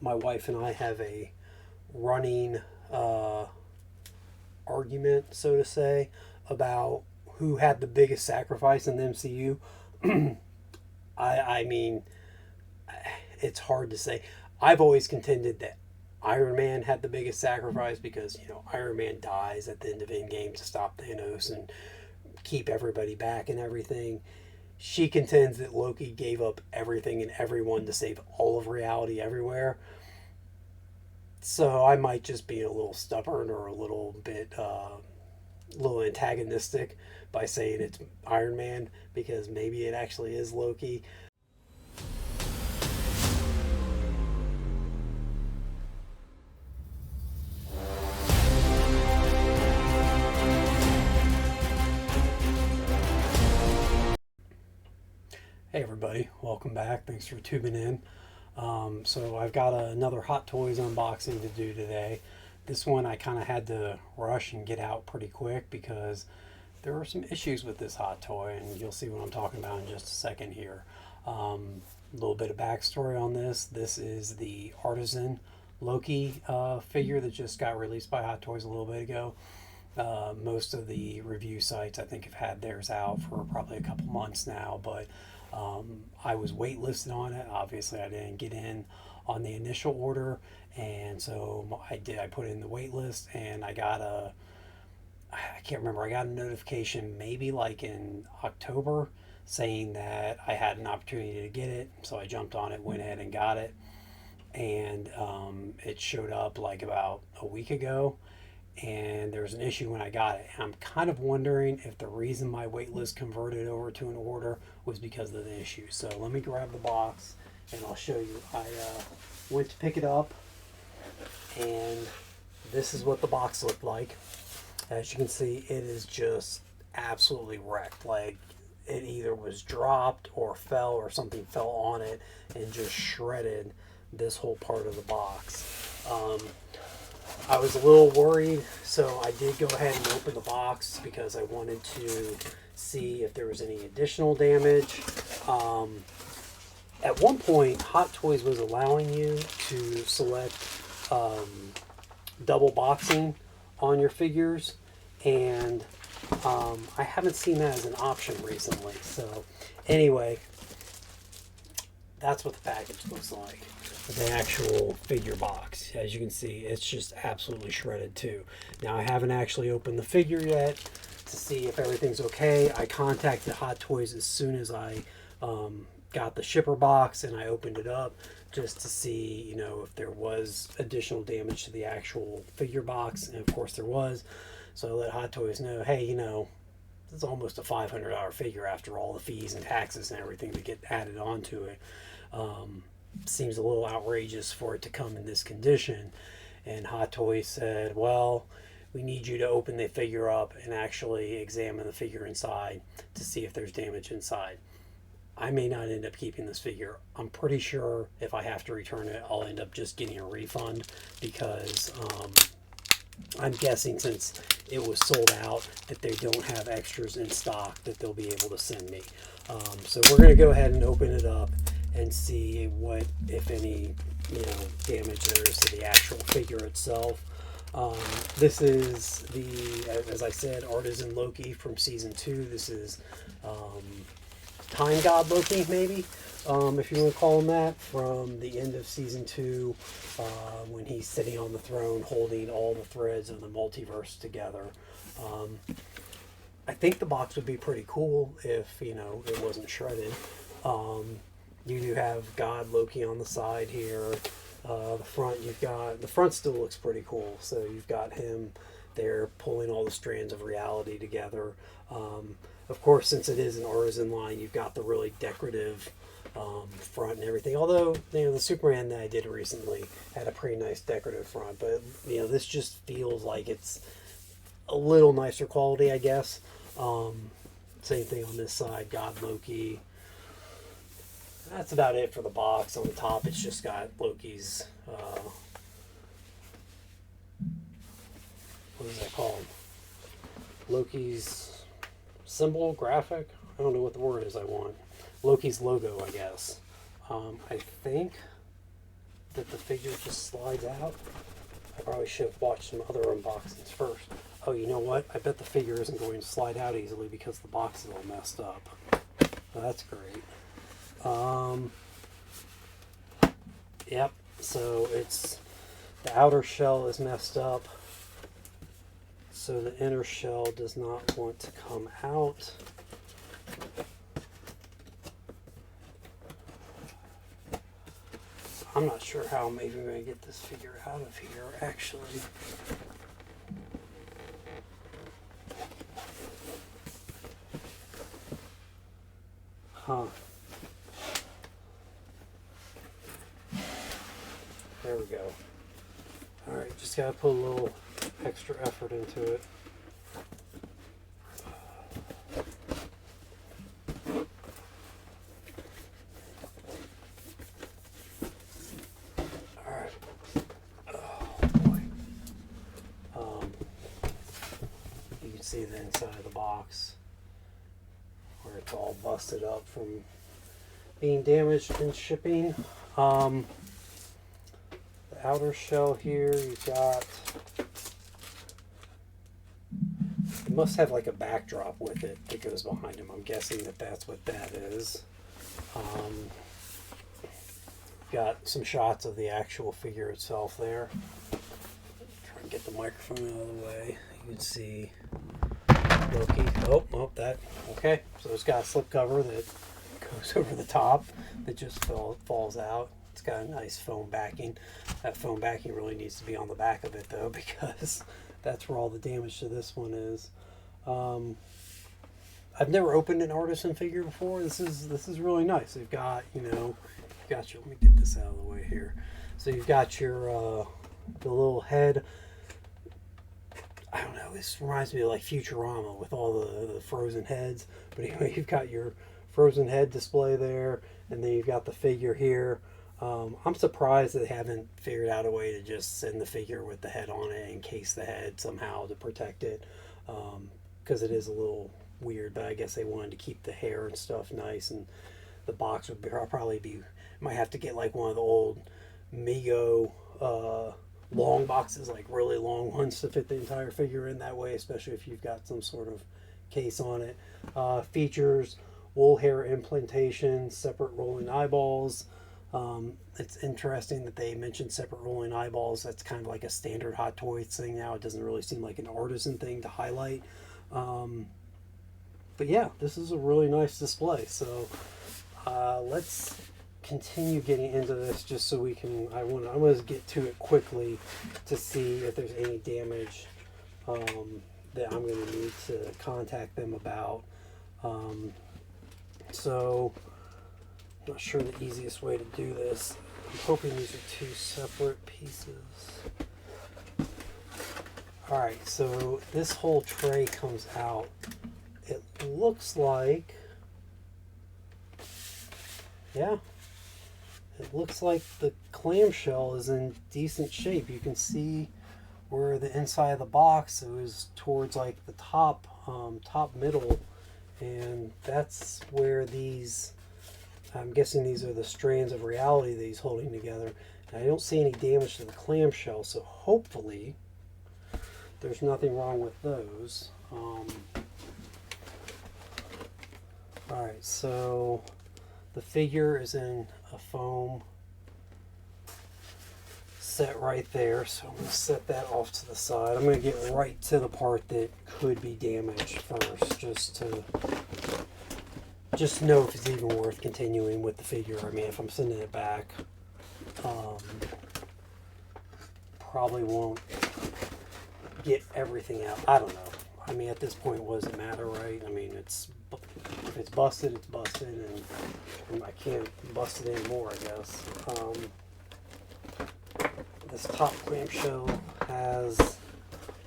my wife and I have a running uh, argument, so to say, about who had the biggest sacrifice in the MCU. I mean, it's hard to say. I've always contended that Iron Man had the biggest sacrifice because, Iron Man dies at the end of Endgame to stop Thanos and keep everybody back and everything. She contends that Loki gave up everything and everyone to save all of reality everywhere. So I might just be a little stubborn or a little antagonistic by saying it's Iron Man because maybe it actually is Loki. Hey everybody, welcome back. Thanks for tuning in. So I've got another Hot Toys unboxing to do today. This one I kind of had to rush and get out pretty quick because there are some issues with this Hot Toy, and you'll see what I'm talking about in just a second here. A little bit of backstory on this. This is the Artisan Loki figure that just got released by Hot Toys a little bit ago. Most of the review sites I think have had theirs out for probably a couple months now, but I was waitlisted on it. Obviously, I didn't get in on the initial order, and so I did. I put in the wait list, and I can't remember. I got a notification maybe like in October saying that I had an opportunity to get it. So I jumped on it, went ahead and got it, and it showed up like about a week ago, and there was an issue when I got it. And I'm kind of wondering if the reason my wait list converted over to an order was because of the issue. So let me grab the box and I'll show you. I went to pick it up, and this is what the box looked like. As you can see, it is just absolutely wrecked. Like, it either was dropped or fell or something fell on it and just shredded this whole part of the box. I was a little worried, so I did go ahead and open the box because I wanted to see if there was any additional damage. At one point, Hot Toys was allowing you to select double boxing on your figures, and I haven't seen that as an option recently. So anyway, that's what the package looks like. The actual figure box. As you can see, it's just absolutely shredded too. Now, I haven't actually opened the figure yet to see if everything's okay. I contacted Hot Toys as soon as I got the shipper box, and I opened it up just to see, if there was additional damage to the actual figure box, and of course there was. So I let Hot Toys know, hey, it's almost a $500 figure after all the fees and taxes and everything to get added onto it. Seems a little outrageous for it to come in this condition. And Hot Toys said, well, we need you to open the figure up and actually examine the figure inside to see if there's damage inside. I may not end up keeping this figure. I'm pretty sure if I have to return it, I'll end up just getting a refund because I'm guessing since it was sold out that they don't have extras in stock that they'll be able to send me. So we're going to go ahead and open it up and see what, if any, damage there is to the actual figure itself. This is as I said, Artisan Loki from season 2. This is Time God Loki, maybe, if you want to call him that, from the end of season 2, when he's sitting on the throne holding all the threads of the multiverse together. I think the box would be pretty cool if, it wasn't shredded. You do have God Loki on the side here. The front still looks pretty cool. So you've got him there pulling all the strands of reality together. Of course, since it is an Artisan line, you've got the really decorative front and everything. Although, the Superman that I did recently had a pretty nice decorative front. But, this just feels like it's a little nicer quality, I guess. Same thing on this side, God Loki. That's about it for the box. On the top, it's just got Loki's, what is that called? Loki's symbol, graphic? I don't know what the word is I want. Loki's logo, I guess. I think that the figure just slides out. I probably should have watched some other unboxings first. Oh, you know what? I bet the figure isn't going to slide out easily because the box is all messed up. Well, that's great. Yep, so it's the outer shell is messed up, so the inner shell does not want to come out. I'm not sure how I'm even going to get this figure out of here, actually. Huh. There we go. Alright, just gotta put a little extra effort into it. Alright. Oh boy. You can see the inside of the box where it's all busted up from being damaged in shipping. The outer shell here, you've got, it must have like a backdrop with it that goes behind him. I'm guessing that that's what that is. Got some shots of the actual figure itself there. Try and get the microphone out of the way. You can see Loki. Oh, that, okay. So it's got a slip cover that goes over the top that just falls out. It's got a nice foam backing. That foam backing really needs to be on the back of it though, because that's where all the damage to this one is. I've never opened an artisan figure before. This is really nice. You've got, you know, let me get this out of the way here. So you've got your the little head. I don't know, this reminds me of like Futurama with all the frozen heads. But anyway, you've got your frozen head display there, and then you've got the figure here. I'm surprised they haven't figured out a way to just send the figure with the head on it and encase the head somehow to protect it, because it is a little weird, but I guess they wanted to keep the hair and stuff nice, and the box would probably be, might have to get like one of the old Mego long boxes, like really long ones to fit the entire figure in that way, especially if you've got some sort of case on it. Features wool hair implantation, separate rolling eyeballs. It's interesting that they mentioned separate rolling eyeballs. That's kind of like a standard Hot Toys thing now. It doesn't really seem like an artisan thing to highlight. But yeah, this is a really nice display. So let's continue getting into this just so we can, I want to get to it quickly to see if there's any damage that I'm going to need to contact them about. So I'm not sure the easiest way to do this. I'm hoping these are two separate pieces. Alright, so this whole tray comes out. It looks like, yeah, it looks like the clamshell is in decent shape. You can see where the inside of the box, it was towards like the top middle, and that's where these, I'm guessing these are the strands of reality that he's holding together. And I don't see any damage to the clamshell, so hopefully there's nothing wrong with those. Alright, so the figure is in a foam set right there, so I'm going to set that off to the side. I'm going to get right to the part that could be damaged first, just to know if it's even worth continuing with the figure. I mean, if I'm sending it back, probably won't get everything out. I don't know. I mean, at this point, what does it matter, right? I mean, if it's busted, it's busted, and I can't bust it anymore, I guess. This top clamshell has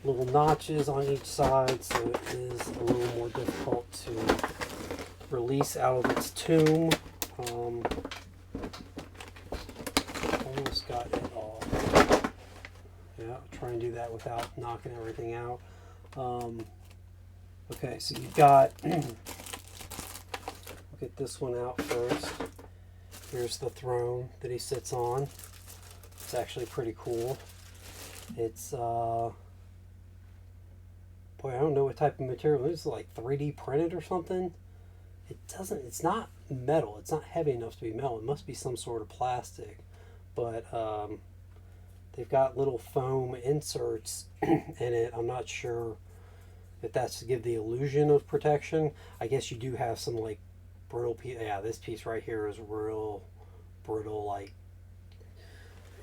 little notches on each side, so it is a little more difficult to release out of its tomb. Almost got it all. Yeah, try and do that without knocking everything out. Okay, so you've got, we'll get this one out first. Here's the throne that he sits on. It's actually pretty cool. It's boy, I don't know what type of material. It's like 3D printed or something. It's not metal. It's not heavy enough to be metal. It must be some sort of plastic. But they've got little foam inserts in it. I'm not sure if that's to give the illusion of protection. I guess you do have some like brittle piece. Yeah, this piece right here is real brittle. Like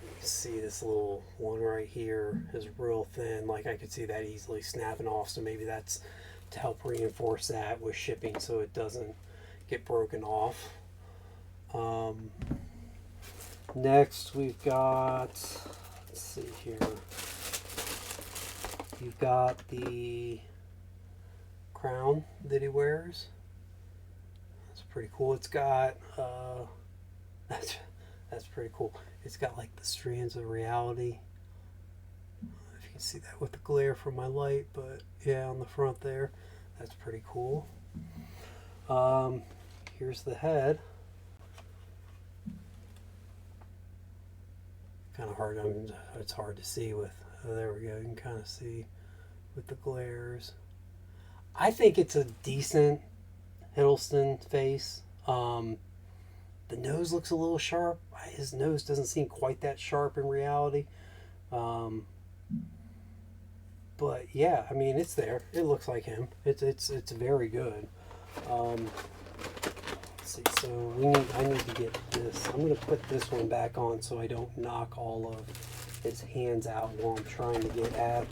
you can see this little one right here is real thin. Like I could see that easily snapping off. So maybe that's to help reinforce that with shipping so it doesn't get broken off. Next we've got, let's see here, you've got the crown that he wears. That's pretty cool. It's got that's pretty cool. It's got like the strands of reality. If you can see that with the glare from my light, but yeah, on the front there, that's pretty cool. Here's the head. Kind of hard. It's hard to see with. Oh, there we go. You can kind of see with the glares. I think it's a decent Hiddleston face. The nose looks a little sharp. His nose doesn't seem quite that sharp in reality. But yeah, I mean, it's there. It looks like him. It's very good. Let's see. So I need to get this. I'm going to put this one back on so I don't knock all of his hands out while I'm trying to get at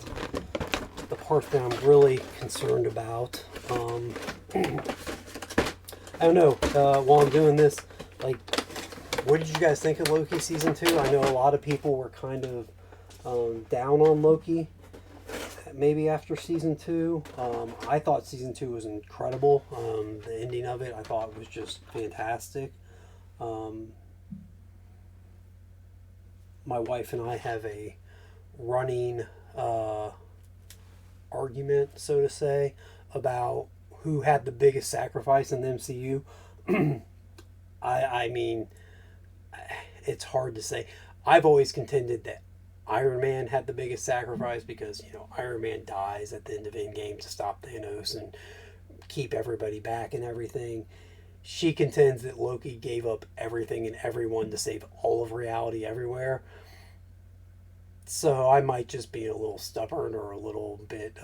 the part that I'm really concerned about. I don't know. While I'm doing this, like, what did you guys think of Loki season 2? I know a lot of people were kind of down on Loki. Maybe after season 2, I thought season 2 was incredible. The ending of it, I thought was just fantastic. My wife and I have a running argument, so to say, about who had the biggest sacrifice in the MCU. I mean, it's hard to say. I've always contended that Iron Man had the biggest sacrifice because, you know, Iron Man dies at the end of Endgame to stop Thanos and keep everybody back and everything. She contends that Loki gave up everything and everyone to save all of reality everywhere. So I might just be a little stubborn or a little bit,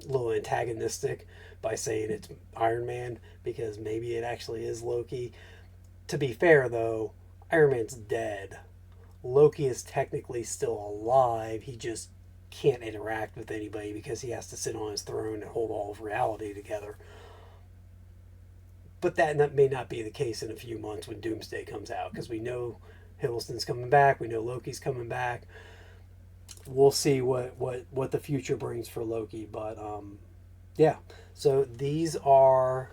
little antagonistic by saying it's Iron Man because maybe it actually is Loki. To be fair, though, Iron Man's dead. Loki is technically still alive. He just can't interact with anybody because he has to sit on his throne and hold all of reality together. But that may not be the case in a few months when Doomsday comes out because we know Hiddleston's coming back. We know Loki's coming back. We'll see what the future brings for Loki. But yeah, so these are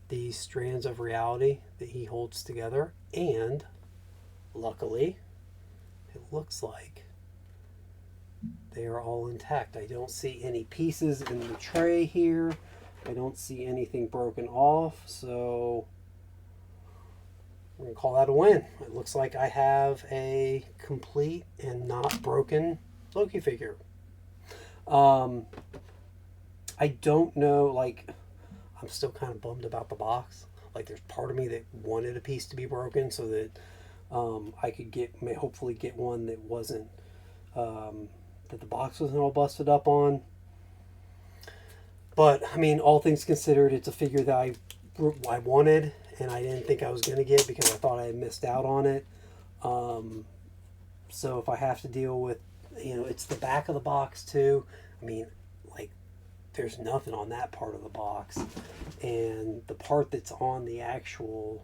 the strands of reality that he holds together. And luckily, it looks like they are all intact. I don't see any pieces in the tray here. I don't see anything broken off. So we're going to call that a win. It looks like I have a complete and not broken Loki figure. I don't know, like, I'm still kind of bummed about the box. Like, there's part of me that wanted a piece to be broken so that I could hopefully get one that wasn't, that the box wasn't all busted up on. But, I mean, all things considered, it's a figure that I wanted and I didn't think I was going to get because I thought I had missed out on it. So if I have to deal with, you know, it's the back of the box too. I mean, like, there's nothing on that part of the box. And the part that's on the actual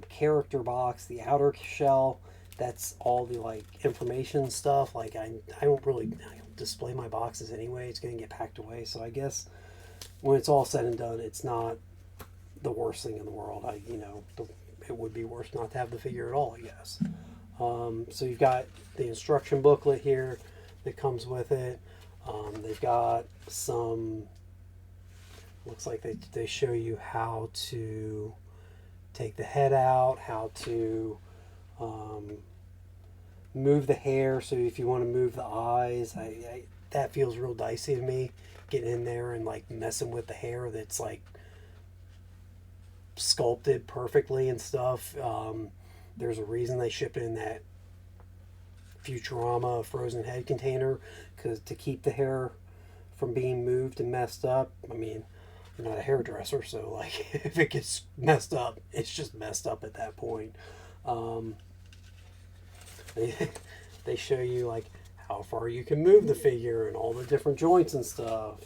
character box, the outer shell, that's all the, like, information stuff. Like, I don't display my boxes anyway. It's going to get packed away. So I guess when it's all said and done, it's not the worst thing in the world. It would be worse not to have the figure at all, I guess. So you've got the instruction booklet here that comes with it. They've got some, looks like they show you how to take the head out, how to move the hair. So if you want to move the eyes, that feels real dicey to me. Getting in there and like messing with the hair that's like sculpted perfectly and stuff. There's a reason they ship it in that Futurama frozen head container, because to keep the hair from being moved and messed up. I mean, I'm not a hairdresser, so like if it gets messed up, it's just messed up at that point. Um, they they show you like how far you can move the figure and all the different joints and stuff.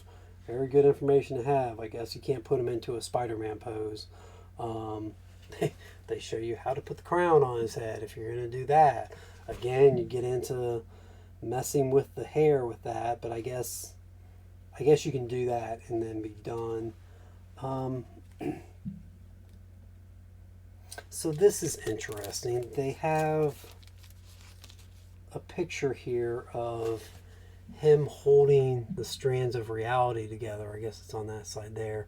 Very good information to have. I guess you can't put them into a Spider-Man pose. Um, they show you how to put the crown on his head if you're going to do that. Again, you get into messing with the hair with that, but I guess you can do that and then be done. So this is interesting. They have a picture here of him holding the strands of reality together. I guess it's on that side there.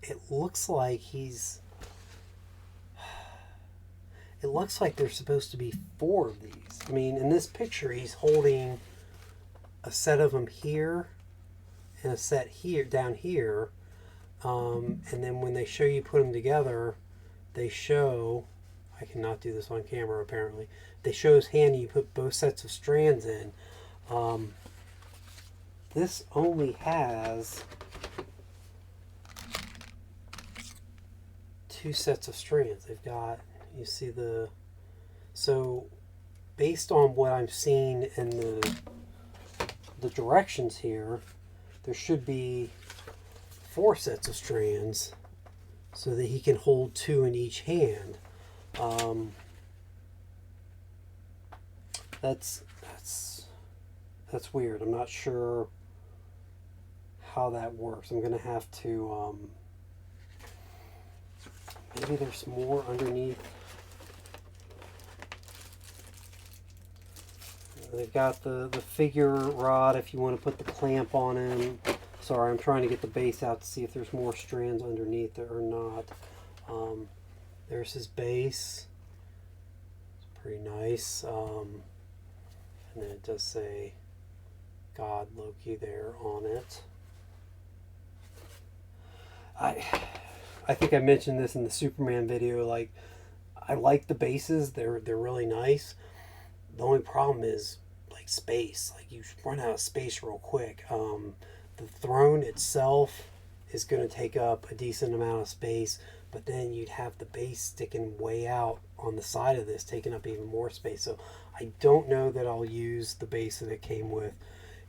It looks like it looks like there's supposed to be 4 of these. I mean, in this picture, he's holding a set of them here and a set here, down here. And then when they show you put them together, they show, I cannot do this on camera apparently, they show his hand and you put both sets of strands in. This only has 2 sets of strands. They've got, you see the, so based on what I'm seeing in the directions here, there should be 4 sets of strands so that he can hold 2 in each hand. That's weird. I'm not sure how that works. I'm gonna have to maybe there's more underneath. They've got the figure rod if you want to put the clamp on him. Sorry, I'm trying to get the base out to see if there's more strands underneath it or not. There's his base. It's pretty nice. And then it does say God Loki there on it. I think I mentioned this in the Superman video. Like, I like the bases. They're really nice. The only problem is like space. Like, you run out of space real quick. The throne itself is going to take up a decent amount of space, but then you'd have the base sticking way out on the side of this, taking up even more space. So I don't know that I'll use the base that it came with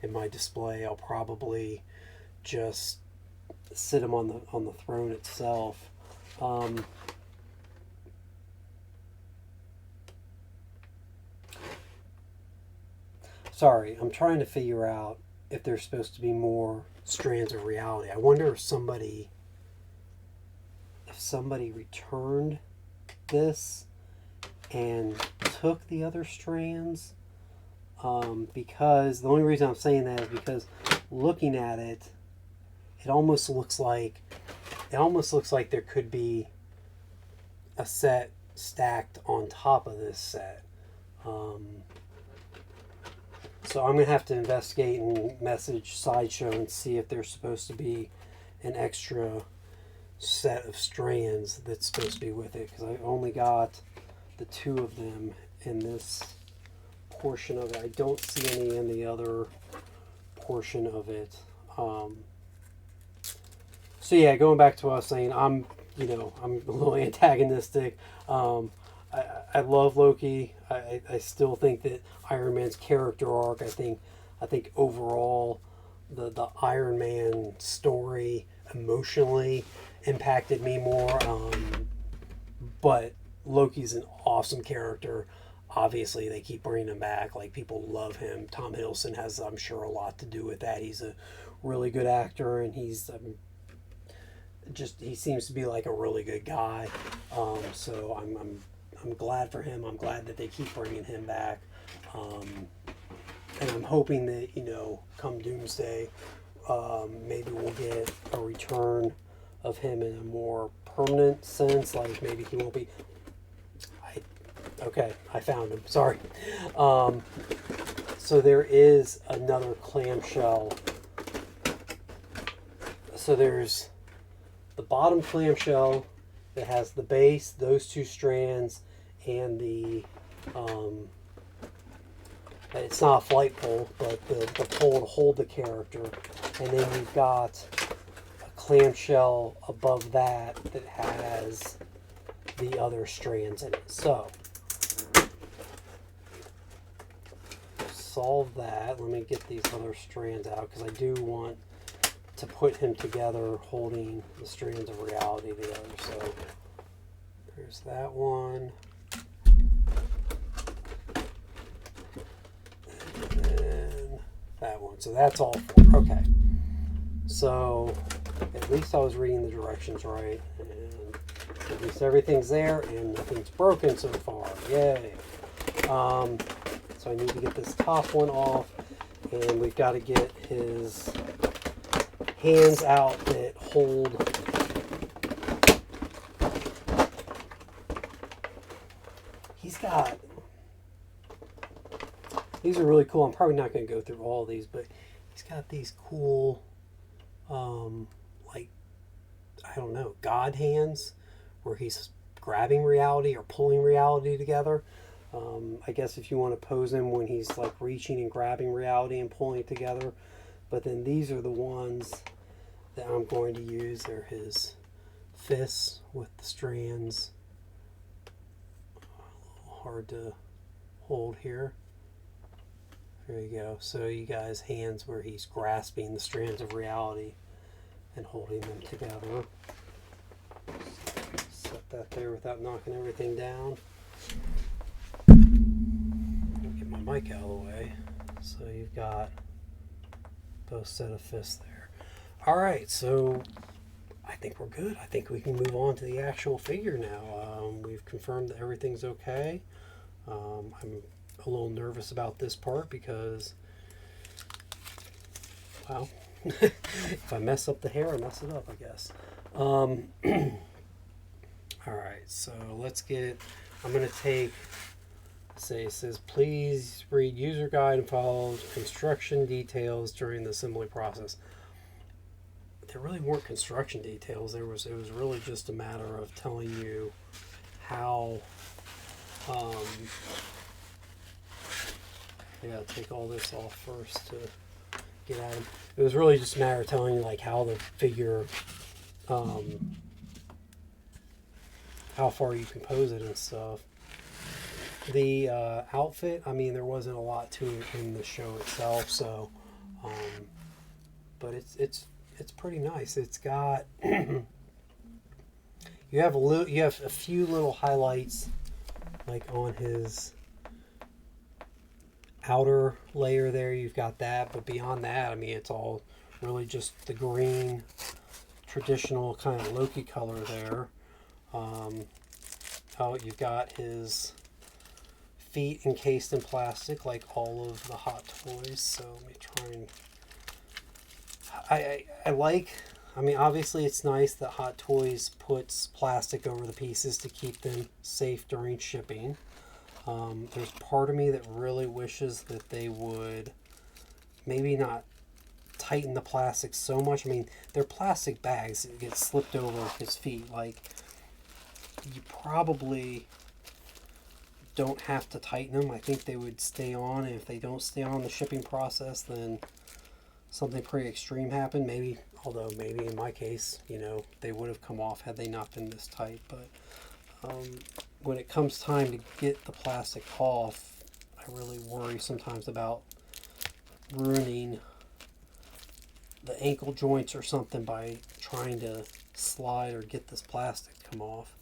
in my display. I'll probably just sit him on the throne itself. Sorry, I'm trying to figure out if there's supposed to be more strands of reality. I wonder if somebody returned this and took the other strands. Because the only reason I'm saying that is because looking at it, it almost looks like there could be a set stacked on top of this set. So I'm going to have to investigate and message Sideshow and see if there's supposed to be an extra set of strands that's supposed to be with it, because I only got the 2 of them in this portion of it. I don't see any in the other portion of it. So yeah, going back to what I was saying, I'm a little antagonistic. I love Loki. I still think that Iron Man's character arc, I think overall the Iron Man story emotionally impacted me more. But Loki's an awesome character. Obviously, they keep bringing him back. Like, people love him. Tom Hiddleston has, I'm sure, a lot to do with that. He's a really good actor, and he's he seems to be like a really good guy. So I'm glad for him. I'm glad that they keep bringing him back. And I'm hoping that, come Doomsday, maybe we'll get a return of him in a more permanent sense. Like, maybe he won't be... Okay, I found him. Sorry. So there is another clamshell. So there's the bottom clamshell that has the base, those two strands, and the it's not a flight pole, but the pole to hold the character. And then you've got a clamshell above that that has the other strands in it. So solve that. Let me get these other strands out because I do want to put him together holding the strands of reality together. So there's that one. And then that one. So that's all four. Okay. So at least I was reading the directions right. And at least everything's there and nothing's broken so far. Yay. So I need to get this top one off, and we've got to get his hands out that hold these are really cool. I'm probably not going to go through all of these, but he's got these cool like, I don't know, God hands where he's grabbing reality or pulling reality together. I guess if you want to pose him when he's like reaching and grabbing reality and pulling it together. But then these are the ones that I'm going to use. They're his fists with the strands. A little hard to hold here. There you go. So you guys, hands where he's grasping the strands of reality and holding them together. Set that there without knocking everything down. Get my mic out of the way. So you've got both set of fists there. Alright, so I think we're good. I think we can move on to the actual figure now. We've confirmed that everything's okay. I'm a little nervous about this part because, well, if I mess up the hair, I mess it up, I guess. Alright, so let's get, I'm going to take, it says, please read user guide and follow construction details during the assembly process. There really weren't construction details. It was really just a matter of telling you how, I gotta take all this off first to get at him. It was really just a matter of telling you like how the figure, how far you can pose it and stuff. The outfit, I mean, there wasn't a lot to it in the show itself, so, but it's pretty nice. It's got you have a few little highlights like on his outer layer there. You've got that, but beyond that, I mean, it's all really just the green traditional kind of Loki color there. Oh, you've got his feet encased in plastic like all of the Hot Toys. So let me try and I like, I mean, obviously it's nice that Hot Toys puts plastic over the pieces to keep them safe during shipping. There's part of me that really wishes that they would maybe not tighten the plastic so much. I mean, they're plastic bags that get slipped over his feet. Like, you probably don't have to tighten them. I think they would stay on, and if they don't stay on the shipping process, then something pretty extreme happened. Maybe, although maybe in my case, you know, they would have come off had they not been this tight. But when it comes time to get the plastic off, I really worry sometimes about ruining the ankle joints or something by trying to slide or get this plastic to come off.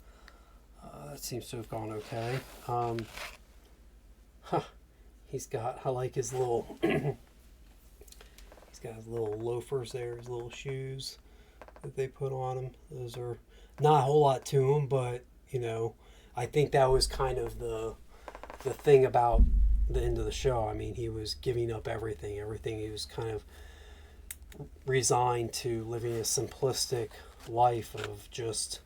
That seems to have gone okay. He's got, I like his little he's got his little loafers there, his little shoes that they put on him. Those are not a whole lot to him, but you know, I think that was kind of the thing about the end of the show. I mean, he was giving up everything. He was kind of resigned to living a simplistic life of just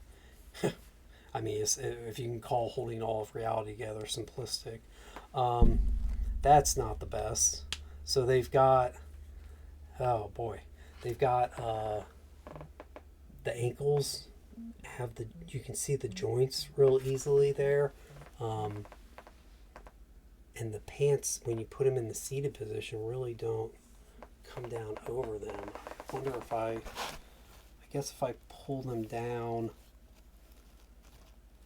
I mean, if you can call holding all of reality together simplistic, that's not the best. So they've got, oh boy, they've got the ankles have you can see the joints real easily there. Um, and the pants, when you put them in the seated position, really don't come down over them. I wonder if I guess if I pull them down,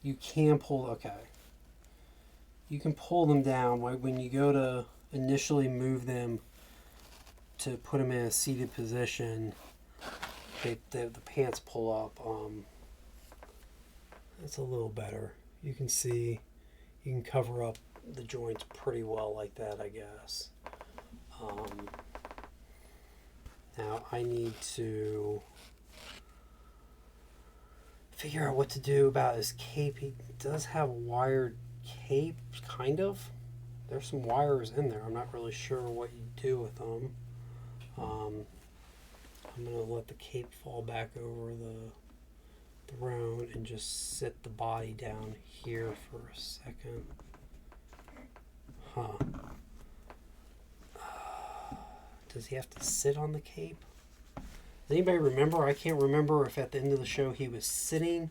you can pull, okay. You can pull them down when you go to initially move them to put them in a seated position. The pants pull up. That's a little better. You can see, you can cover up the joints pretty well like that, I guess. Now I need to figure out what to do about his cape. He does have a wired cape, kind of. There's some wires in there. I'm not really sure what you do with them. I'm going to let the cape fall back over the throne and just sit the body down here for a second. Does he have to sit on the cape? Does anybody remember? I can't remember if at the end of the show he was sitting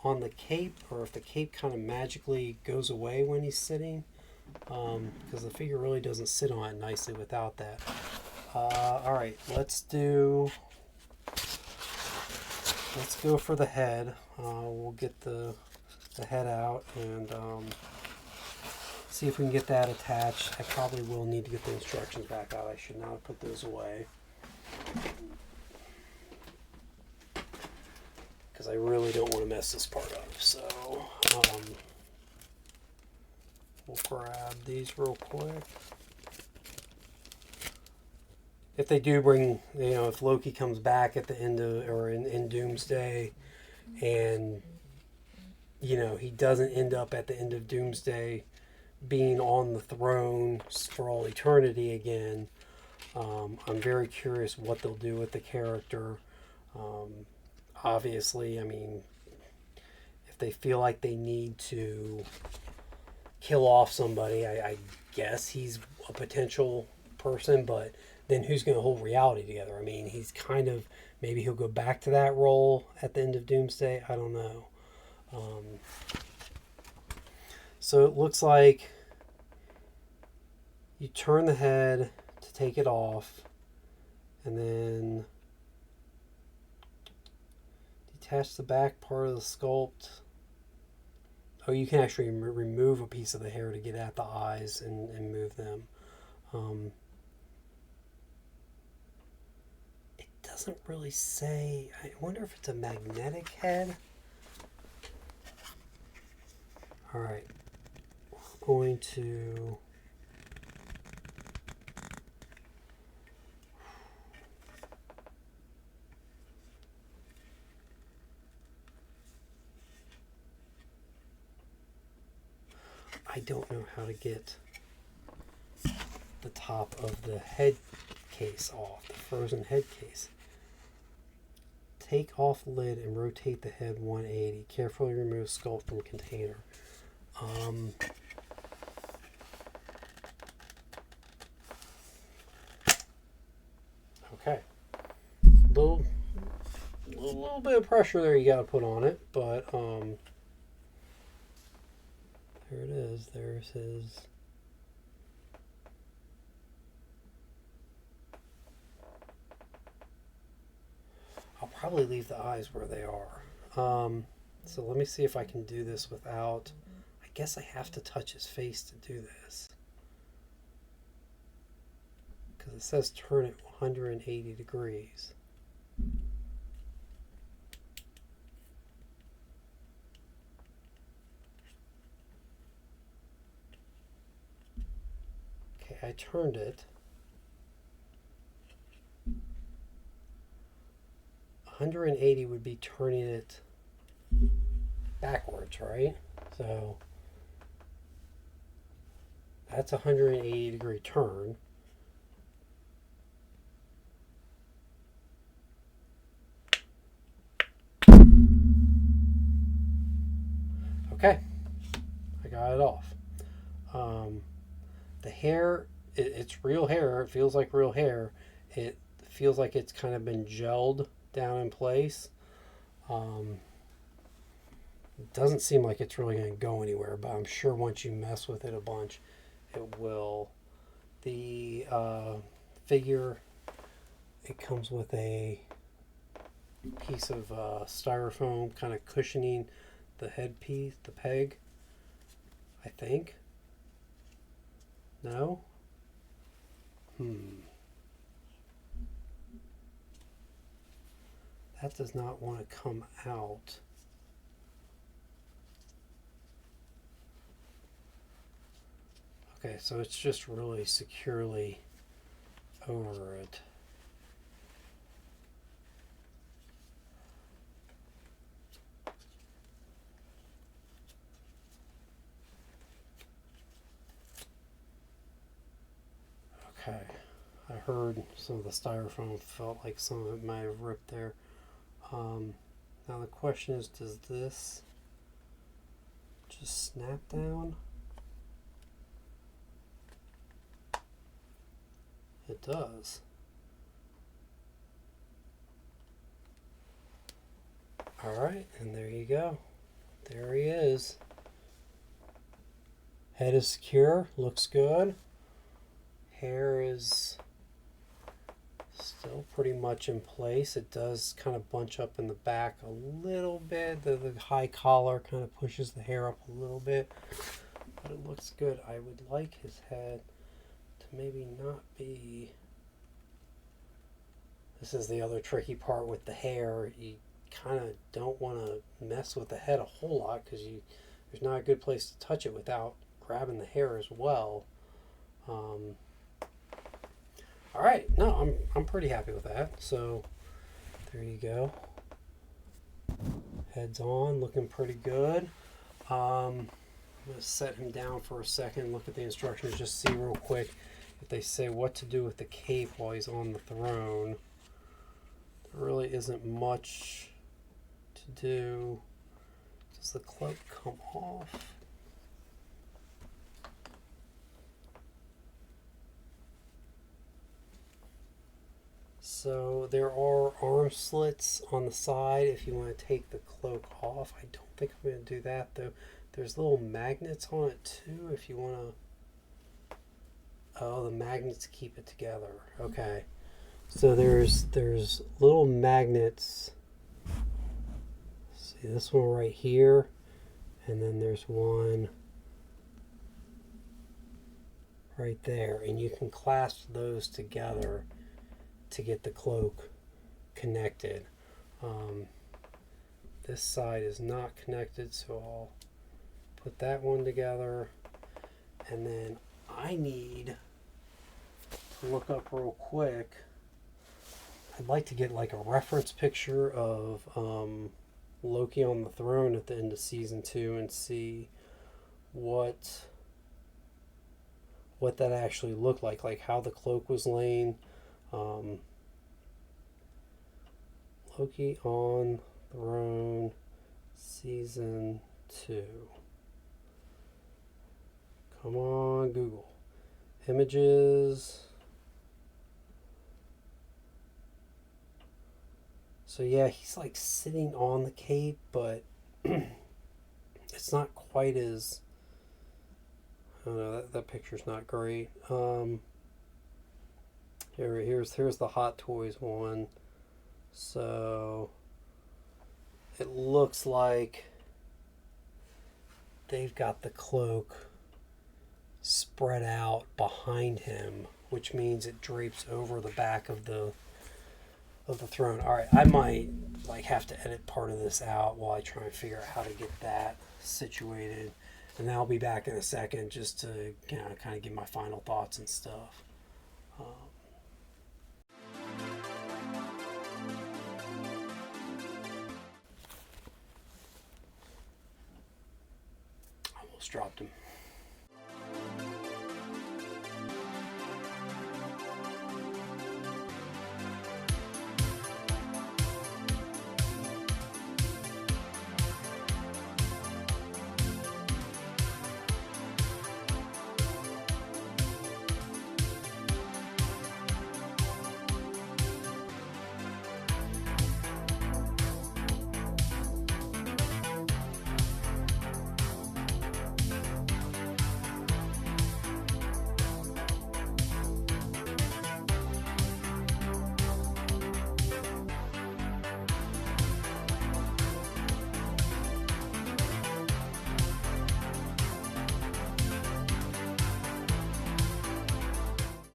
on the cape or if the cape kind of magically goes away when he's sitting. Because the figure really doesn't sit on it nicely without that. Alright, let's go for the head. We'll get the head out and see if we can get that attached. I probably will need to get the instructions back out. I should not have put those away, because I really don't want to mess this part up. So we'll grab these real quick. If they do bring, if Loki comes back at the end of, or in Doomsday, and, he doesn't end up at the end of Doomsday being on the throne for all eternity again, I'm very curious what they'll do with the character. Obviously, I mean, if they feel like they need to kill off somebody, I guess he's a potential person, but then who's going to hold reality together? I mean, he's kind of, maybe he'll go back to that role at the end of Doomsday. I don't know. So it looks like you turn the head to take it off, and then detach the back part of the sculpt. Oh, you can actually remove a piece of the hair to get at the eyes and move them. It doesn't really say. I wonder if it's a magnetic head. All right, we're going to I don't know how to get the top of the head case off, the frozen head case. Take off lid and rotate the head 180. Carefully remove sculpt from container. Okay. Little bit of pressure there you got to put on it, but there it is. There's his. I'll probably leave the eyes where they are. So let me see if I can do this without. I guess I have to touch his face to do this, because it says turn it 180 degrees. Okay, I turned it. 180 would be turning it backwards, right? So that's a 180 degree turn. Okay, I got it off. The hair, it's real hair. It feels like real hair. It feels like it's kind of been gelled down in place. It doesn't seem like it's really going to go anywhere, but I'm sure once you mess with it a bunch, it will. The figure, it comes with a piece of styrofoam kind of cushioning the headpiece, the peg, I think. No? That does not want to come out. Okay, so it's just really securely over it. Okay, I heard some of the styrofoam felt like some of it might have ripped there. Now the question is, does this just snap down? It does. Alright, and there you go. There he is. Head is secure, looks good. Hair is still pretty much in place. It does kind of bunch up in the back a little bit. The high collar kind of pushes the hair up a little bit, but it looks good. I would like his head to maybe not be... This is the other tricky part with the hair. You kind of don't want to mess with the head a whole lot because there's not a good place to touch it without grabbing the hair as well. All right, no, I'm pretty happy with that. So there you go. Head's on, looking pretty good. I'm gonna set him down for a second, look at the instructions, just see real quick if they say what to do with the cape while he's on the throne. There really isn't much to do. Does the cloak come off? So there are arm slits on the side if you want to take the cloak off. I don't think I'm going to do that though. There's little magnets on it too if you want to... Oh, the magnets keep it together. Okay. So there's little magnets. See this one right here, and then there's one right there, and you can clasp those together to get the cloak connected. This side is not connected, so I'll put that one together, and then I need to look up real quick. I'd like to get like a reference picture of Loki on the throne at the end of season 2 and see what that actually looked like how the cloak was laying. Loki on throne season 2. Come on, Google. Images. So yeah, he's like sitting on the cape, but it's not quite as... I don't know, that picture's not great. Here's the Hot Toys one. So it looks like they've got the cloak spread out behind him, which means it drapes over the back of the throne. All right, I might like have to edit part of this out while I try and figure out how to get that situated, and then I'll be back in a second just to kind of give my final thoughts and stuff. I almost dropped him.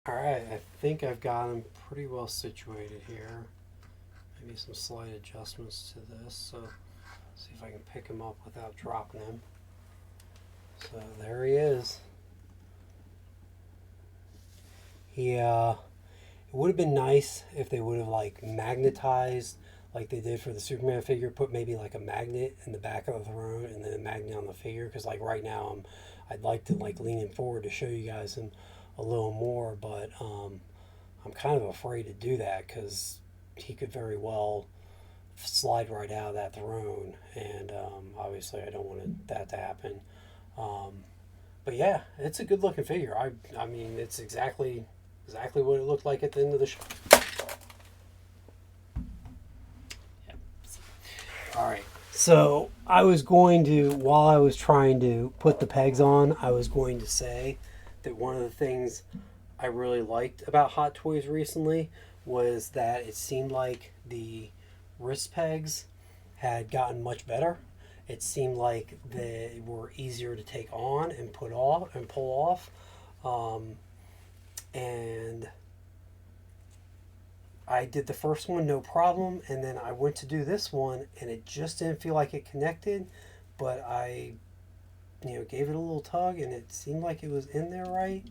Alright, I think I've got him pretty well situated here. Maybe some slight adjustments to this, so see if I can pick him up without dropping him. So there he is. It would have been nice if they would have like magnetized like they did for the Superman figure, put maybe like a magnet in the back of the throne and then a magnet on the figure, because like right now I'd like to like lean in forward to show you guys him a little more, but I'm kind of afraid to do that because he could very well slide right out of that throne, and obviously I don't want that to happen. Um, but yeah, it's a good looking figure. I mean, it's exactly what it looked like at the end of the show. All right. So I was going to, while I was trying to put the pegs on, I was going to say that one of the things I really liked about Hot Toys recently was that it seemed like the wrist pegs had gotten much better. It seemed like they were easier to take on and put off and pull off. And I did the first one no problem, and then I went to do this one and it just didn't feel like it connected, but I gave it a little tug and it seemed like it was in there right.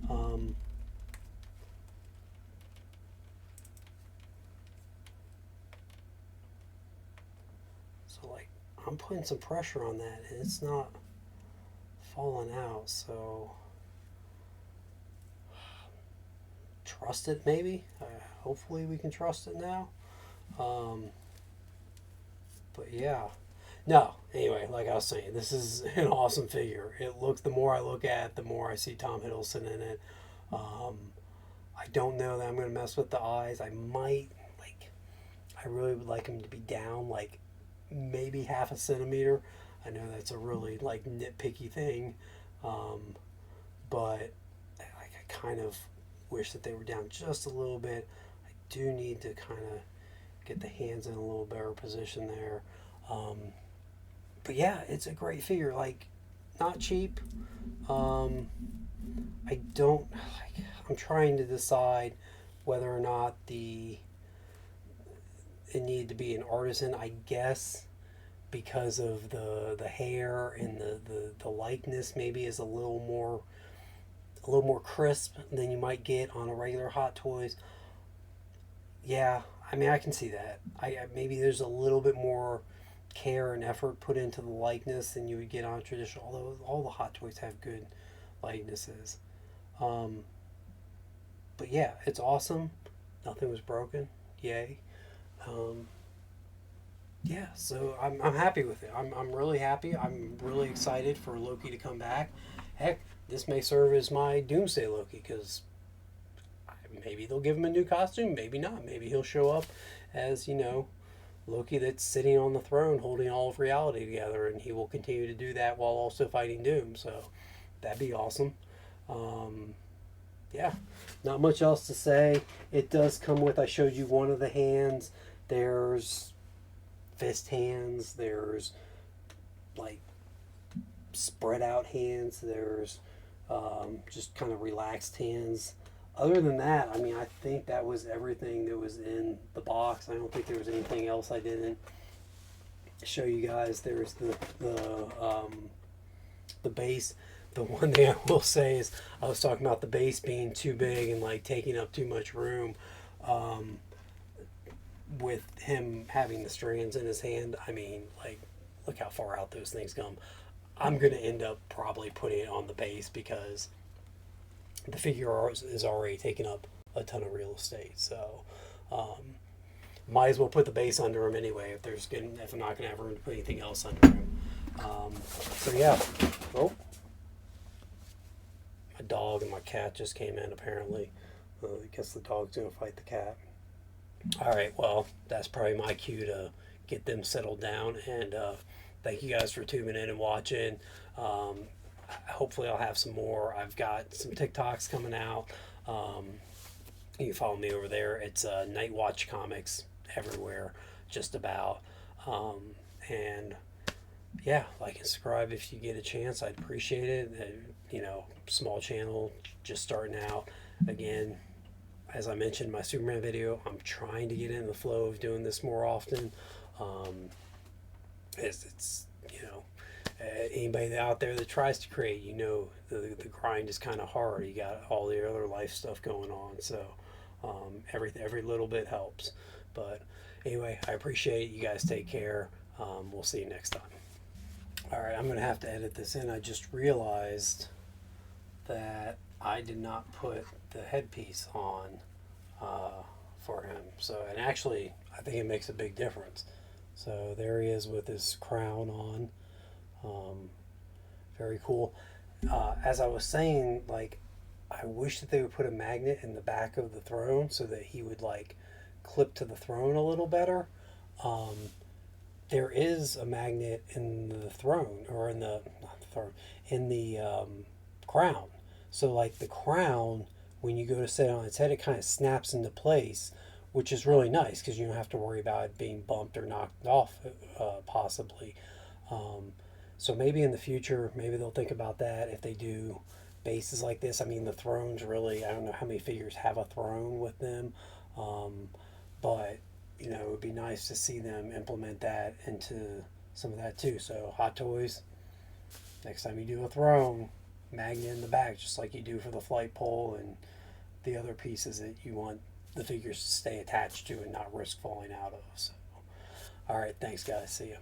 um, so like I'm putting some pressure on that and it's not falling out, so trust it maybe. Hopefully we can trust it now. um, but yeah, no, anyway, like I was saying, this is an awesome figure. It looks, the more I look at it, the more I see Tom Hiddleston in it. um, I don't know that I'm going to mess with the eyes. I might, like, I really would like him to be down like maybe half a centimeter. I know that's a really like nitpicky thing, um, but like, I kind of wish that they were down just a little bit. I do need to kind of get the hands in a little better position there. Um, but yeah, it's a great figure. Like, not cheap. Um, I don't like. I'm trying to decide whether or not it needed to be an artisan. I guess because of the hair and the likeness maybe is a little more crisp than you might get on a regular Hot Toys. Yeah, I mean I can see that. Maybe there's a little bit more care and effort put into the likeness than you would get on a traditional. Although all the Hot Toys have good likenesses. Um, but yeah, it's awesome. Nothing was broken. Yay. Um, yeah, so I'm happy with it. I'm really happy. I'm really excited for Loki to come back. Heck, this may serve as my Doomsday Loki because maybe they'll give him a new costume, maybe not. Maybe he'll show up as, Loki that's sitting on the throne holding all of reality together, and he will continue to do that while also fighting Doom. So that'd be awesome. Um, yeah, not much else to say. It does come with, I showed you one of the hands. There's fist hands, there's like spread out hands, there's just kind of relaxed hands. Other than that, I mean, I think that was everything that was in the box. I don't think there was anything else I didn't show you guys. There's the base. The one thing I will say is I was talking about the base being too big and like taking up too much room. Um, with him having the strands in his hand, I mean, like, look how far out those things come. I'm going to end up probably putting it on the base because the figure is already taking up a ton of real estate. So, might as well put the base under him anyway if I'm not going to have room to put anything else under him. So yeah. Oh, my dog and my cat just came in apparently. I guess the dog's going to fight the cat. All right, well, that's probably my cue to get them settled down. And thank you guys for tuning in and watching. Um, Hopefully, I'll have some more. I've got some TikToks coming out. You can follow me over there. It's Night Watch Comics everywhere, just about. And yeah, like and subscribe if you get a chance. I'd appreciate it. Small channel, just starting out. again, as I mentioned in my Superman video, I'm trying to get in the flow of doing this more often. Um, it's anybody out there that tries to create, the grind is kind of hard. You got all the other life stuff going on, so every little bit helps. But anyway, I appreciate it. You guys take care. We'll see you next time. All right, I'm going to have to edit this in. I just realized that I did not put the headpiece on for him. So, and actually, I think it makes a big difference. So there he is with his crown on. Um, Very cool. As I was saying, like, I wish that they would put a magnet in the back of the throne so that he would like clip to the throne a little better. Um, there is a magnet in the throne, or in the not the throne, in the crown. So like the crown, when you go to set it on its head, it kind of snaps into place, which is really nice because you don't have to worry about it being bumped or knocked off, possibly. Um, so maybe in the future, maybe they'll think about that if they do bases like this. I mean, the thrones really, I don't know how many figures have a throne with them, um, but it would be nice to see them implement that into some of that too. So, Hot Toys, next time you do a throne, magnet in the back, just like you do for the flight pole and the other pieces that you want the figures to stay attached to and not risk falling out of. So, all right, thanks, guys. See you.